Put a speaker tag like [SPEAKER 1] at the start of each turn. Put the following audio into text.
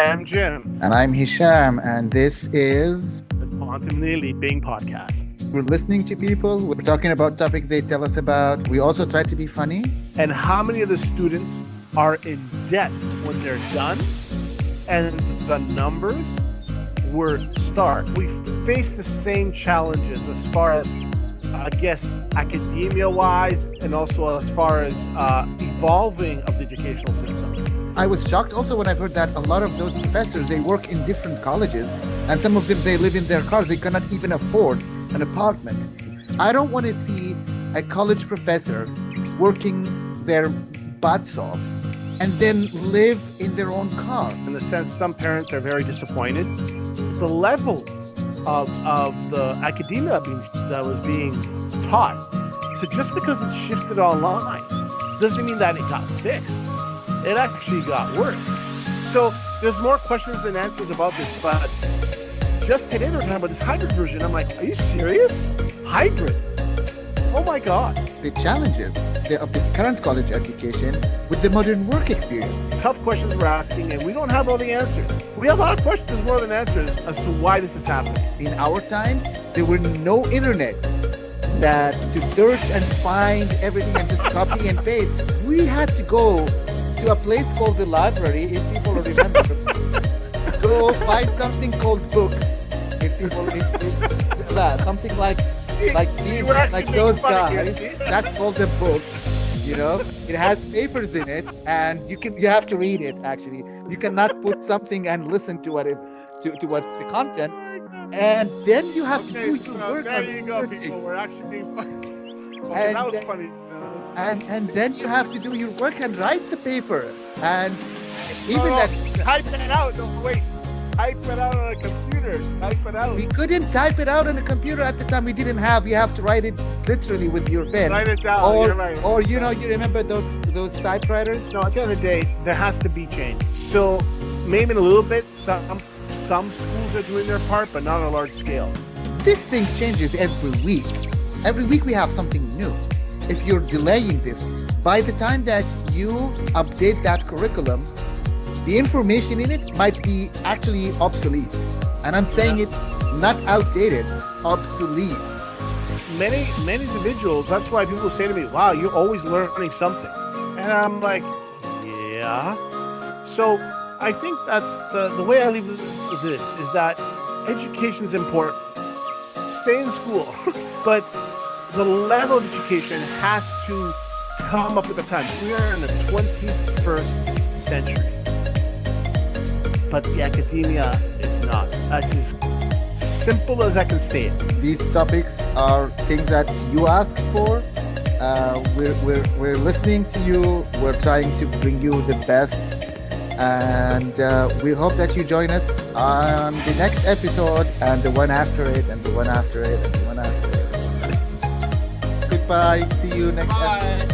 [SPEAKER 1] Hi, I'm Jim.
[SPEAKER 2] And I'm Hisham, and this is.
[SPEAKER 1] The Quantumly Leaping Podcast.
[SPEAKER 2] We're listening to people, we're talking about topics they tell us about. We also try to be funny.
[SPEAKER 1] And how many of the students are in debt when they're done? And the numbers were stark. We face the same challenges as far as, I guess, academia-wise, and also as far as evolving of the educational system.
[SPEAKER 2] I was shocked also when I heard that a lot of those professors, they work in different colleges, and some of them, they live in their cars. They cannot even afford an apartment. I don't want to see a college professor working their butts off and then live in their own car.
[SPEAKER 1] In the sense, some parents are very disappointed. The level of the academia that was being taught, so just because it's shifted online doesn't mean that it got fixed. It actually got worse. So there's more questions than answers about this, but just today we were talking about this hybrid version. I'm like, are you serious? Hybrid? Oh my God.
[SPEAKER 2] The challenges of this current college education with the modern work experience.
[SPEAKER 1] Tough questions we're asking, and we don't have all the answers. We have a lot of questions more than answers as to why this is happening.
[SPEAKER 2] In our time, there were no internet that to search and find everything and just copy and paste. We had to go to a place called the library, if people remember. Go find something called books. If people, something like these, like those guys. That's called a book. You know, it has papers in it, and you have to read it. Actually, you cannot put something and listen to what's the content, and then you have to do your work.
[SPEAKER 1] There you go, people. We're actually being funny. Okay, that was funny.
[SPEAKER 2] And then you have to do your work and write the paper, and even
[SPEAKER 1] type it out. No, wait. Type it out on a computer. Type it out.
[SPEAKER 2] We couldn't type it out on a computer at the time. We didn't have. You have to write it literally with your pen.
[SPEAKER 1] Write it down. You're right.
[SPEAKER 2] Or you remember those typewriters?
[SPEAKER 1] No, at the end of the day, there has to be change. So maybe in a little bit, some schools are doing their part, but not on a large scale.
[SPEAKER 2] This thing changes every week. Every week we have something new. If you're delaying this, by the time that you update that curriculum, the information in it might be actually obsolete. And I'm saying it not outdated, obsolete.
[SPEAKER 1] Many individuals, that's why people say to me, wow, you're always learning something. And I'm like, yeah. So I think that the way I leave this is that education is important. Stay in school, but the level of education has to come up with the time. We are in the 21st century. But the academia is not. That's as simple as I can state it.
[SPEAKER 2] These topics are things that you asked for. We're listening to you. We're trying to bring you the best. And we hope that you join us on the next episode and the one after it and the one after it and the one after it. Goodbye. See you next episode.